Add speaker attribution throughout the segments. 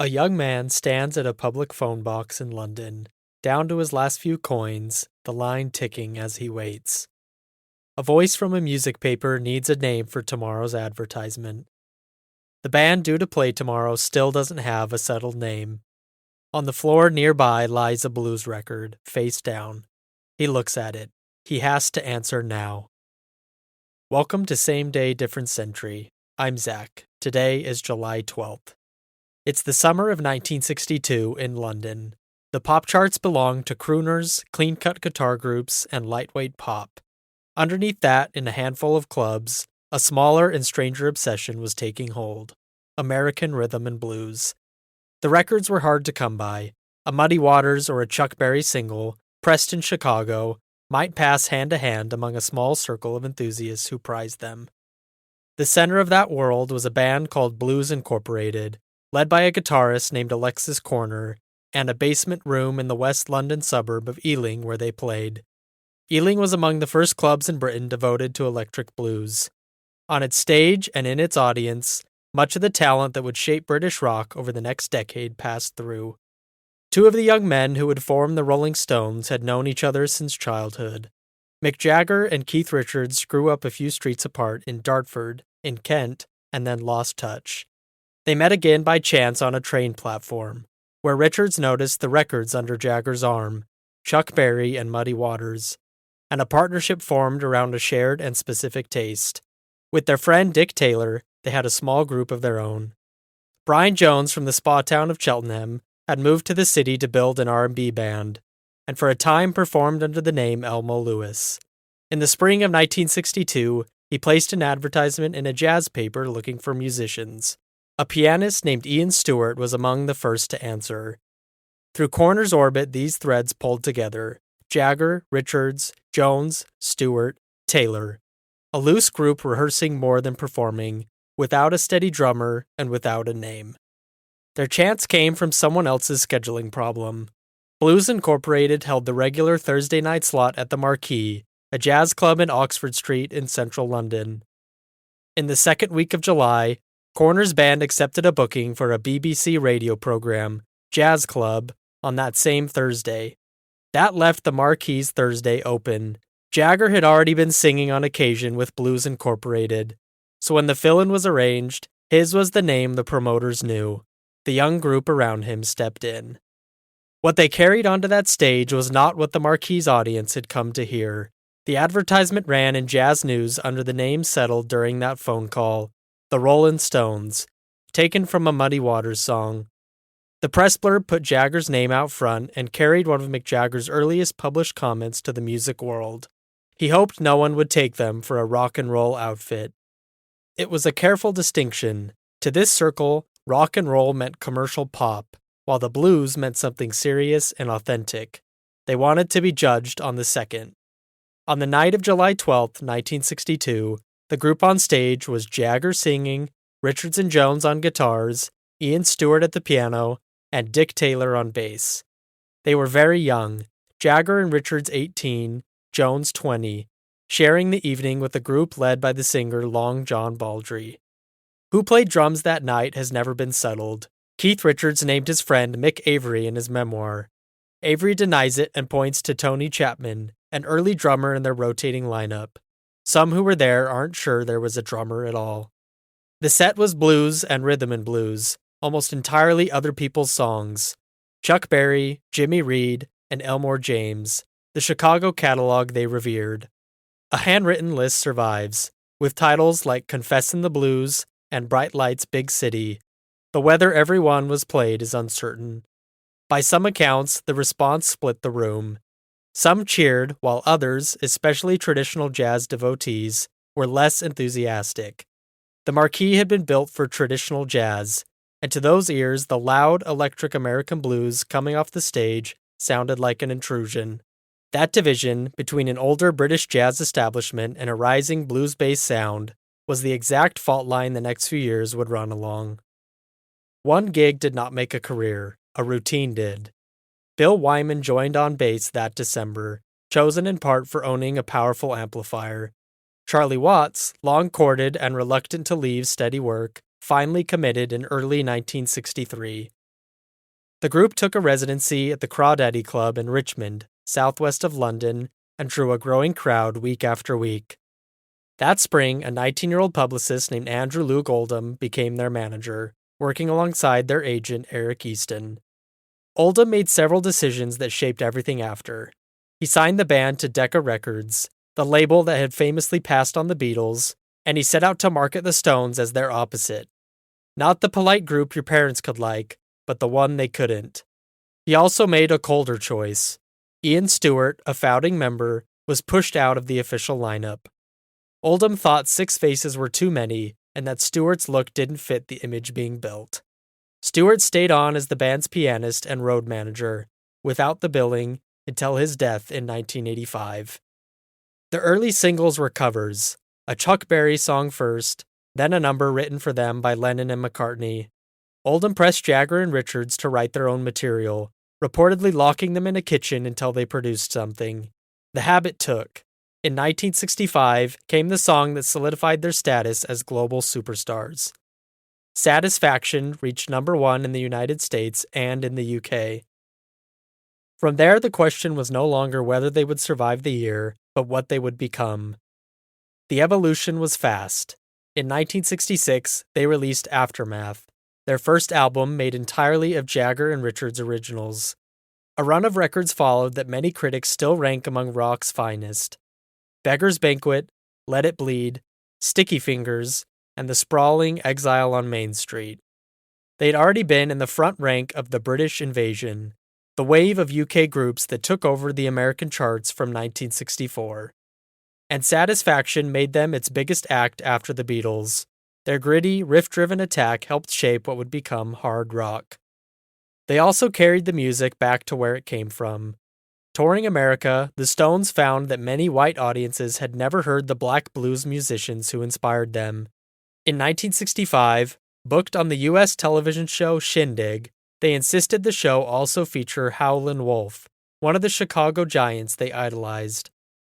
Speaker 1: A young man stands at a public phone box in London, down to his last few coins, the line ticking as he waits. A voice from a music paper needs a name for tomorrow's advertisement. The band due to play tomorrow still doesn't have a settled name. On the floor nearby lies a blues record, face down. He looks at it. He has to answer now. Welcome to Same Day, Different Century. I'm Zach. Today is July 12th. It's the summer of 1962 in London. The pop charts belong to crooners, clean-cut guitar groups, and lightweight pop. Underneath that, in a handful of clubs, a smaller and stranger obsession was taking hold: American rhythm and blues. The records were hard to come by. A Muddy Waters or a Chuck Berry single, pressed in Chicago, might pass hand to hand among a small circle of enthusiasts who prized them. The center of that world was a band called Blues Incorporated, led by a guitarist named Alexis Corner, and a basement room in the West London suburb of Ealing where they played. Ealing was among the first clubs in Britain devoted to electric blues. On its stage and in its audience, much of the talent that would shape British rock over the next decade passed through. Two of the young men who would form the Rolling Stones had known each other since childhood. Mick Jagger and Keith Richards grew up a few streets apart in Dartford, in Kent, and then lost touch. They met again by chance on a train platform, where Richards noticed the records under Jagger's arm, Chuck Berry and Muddy Waters, and a partnership formed around a shared and specific taste. With their friend Dick Taylor, they had a small group of their own. Brian Jones from the spa town of Cheltenham had moved to the city to build an R&B band, and for a time performed under the name Elmo Lewis. In the spring of 1962, he placed an advertisement in a jazz paper looking for musicians. A pianist named Ian Stewart was among the first to answer. Through Corner's orbit, these threads pulled together: Jagger, Richards, Jones, Stewart, Taylor. A loose group rehearsing more than performing, without a steady drummer and without a name. Their chance came from someone else's scheduling problem. Blues Incorporated held the regular Thursday night slot at the Marquee, a jazz club in Oxford Street in central London. In the second week of July, Corner's band accepted a booking for a BBC radio program, Jazz Club, on that same Thursday. That left the Marquee's Thursday open. Jagger had already been singing on occasion with Blues Incorporated, so when the fill-in was arranged, his was the name the promoters knew. The young group around him stepped in. What they carried onto that stage was not what the Marquee's audience had come to hear. The advertisement ran in Jazz News under the name settled during that phone call: The Rollin' Stones, taken from a Muddy Waters song. The press blurb put Jagger's name out front and carried one of Mick Jagger's earliest published comments to the music world. He hoped no one would take them for a rock and roll outfit. It was a careful distinction. To this circle, rock and roll meant commercial pop, while the blues meant something serious and authentic. They wanted to be judged on the second. On the night of July 12th, 1962, the group on stage was Jagger singing, Richards and Jones on guitars, Ian Stewart at the piano, and Dick Taylor on bass. They were very young, Jagger and Richards 18, Jones 20, sharing the evening with a group led by the singer Long John Baldry. Who played drums that night has never been settled. Keith Richards named his friend Mick Avery in his memoir. Avery denies it and points to Tony Chapman, an early drummer in their rotating lineup. Some who were there aren't sure there was a drummer at all. The set was blues and rhythm and blues, almost entirely other people's songs. Chuck Berry, Jimmy Reed, and Elmore James, the Chicago catalog they revered. A handwritten list survives, with titles like Confessin' the Blues and Bright Lights Big City, but whether every one was played is uncertain. By some accounts, the response split the room. Some cheered, while others, especially traditional jazz devotees, were less enthusiastic. The Marquee had been built for traditional jazz, and to those ears, the loud, electric American blues coming off the stage sounded like an intrusion. That division between an older British jazz establishment and a rising blues-based sound was the exact fault line the next few years would run along. One gig did not make a career, a routine did. Bill Wyman joined on bass that December, chosen in part for owning a powerful amplifier. Charlie Watts, long courted and reluctant to leave steady work, finally committed in early 1963. The group took a residency at the Crawdaddy Club in Richmond, southwest of London, and drew a growing crowd week after week. That spring, a 19-year-old publicist named Andrew Luke Oldham became their manager, working alongside their agent Eric Easton. Oldham made several decisions that shaped everything after. He signed the band to Decca Records, the label that had famously passed on the Beatles, and he set out to market the Stones as their opposite. Not the polite group your parents could like, but the one they couldn't. He also made a colder choice. Ian Stewart, a founding member, was pushed out of the official lineup. Oldham thought 6 faces were too many, and that Stewart's look didn't fit the image being built. Stewart stayed on as the band's pianist and road manager, without the billing, until his death in 1985. The early singles were covers, a Chuck Berry song first, then a number written for them by Lennon and McCartney. Oldham pressed Jagger and Richards to write their own material, reportedly locking them in a kitchen until they produced something. The habit took. In 1965 came the song that solidified their status as global superstars. Satisfaction reached number 1 in the United States and in the UK. From there, the question was no longer whether they would survive the year, but what they would become. The evolution was fast. In 1966, they released Aftermath, their first album made entirely of Jagger and Richards' originals. A run of records followed that many critics still rank among rock's finest. Beggar's Banquet, Let It Bleed, Sticky Fingers, and the sprawling Exile on Main Street. They'd already been in the front rank of the British Invasion, the wave of UK groups that took over the American charts from 1964. And Satisfaction made them its biggest act after the Beatles. Their gritty, riff-driven attack helped shape what would become hard rock. They also carried the music back to where it came from. Touring America, the Stones found that many white audiences had never heard the black blues musicians who inspired them. In 1965, booked on the U.S. television show Shindig, they insisted the show also feature Howlin' Wolf, one of the Chicago giants they idolized.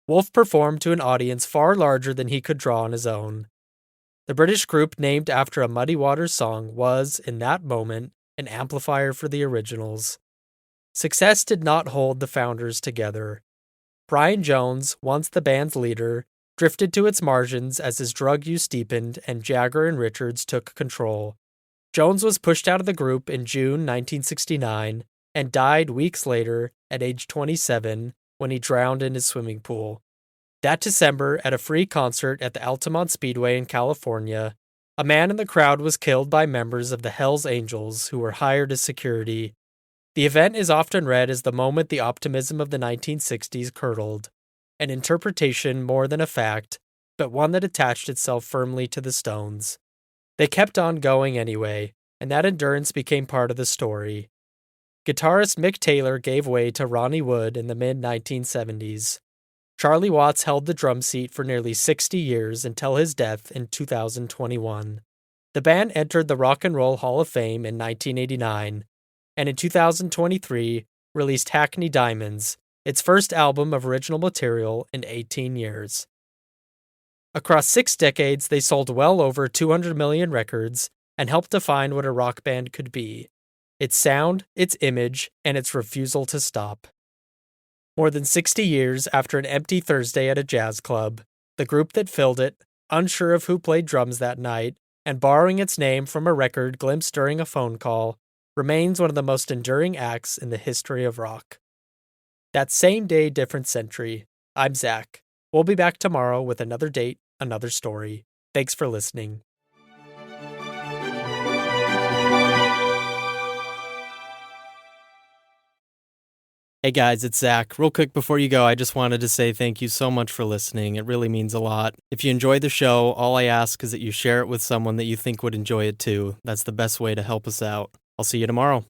Speaker 1: Wolf performed to an audience far larger than he could draw on his own. The British group named after a Muddy Waters song was, in that moment, an amplifier for the originals. Success did not hold the founders together. Brian Jones, once the band's leader, drifted to its margins as his drug use deepened and Jagger and Richards took control. Jones was pushed out of the group in June 1969 and died weeks later at age 27 when he drowned in his swimming pool. That December, at a free concert at the Altamont Speedway in California, a man in the crowd was killed by members of the Hells Angels who were hired as security. The event is often read as the moment the optimism of the 1960s curdled, an interpretation more than a fact, but one that attached itself firmly to the Stones. They kept on going anyway, and that endurance became part of the story. Guitarist Mick Taylor gave way to Ronnie Wood in the mid-1970s. Charlie Watts held the drum seat for nearly 60 years until his death in 2021. The band entered the Rock and Roll Hall of Fame in 1989, and in 2023 released Hackney Diamonds, its first album of original material in 18 years. Across 6 decades, they sold well over 200 million records and helped define what a rock band could be: its sound, its image, and its refusal to stop. More than 60 years after an empty Thursday at a jazz club, the group that filled it, unsure of who played drums that night, and borrowing its name from a record glimpsed during a phone call, remains one of the most enduring acts in the history of rock. That same day, different century. I'm Zach. We'll be back tomorrow with another date, another story. Thanks for listening. Hey guys, it's Zach. Real quick before you go, I just wanted to say thank you so much for listening. It really means a lot. If you enjoy the show, all I ask is that you share it with someone that you think would enjoy it too. That's the best way to help us out. I'll see you tomorrow.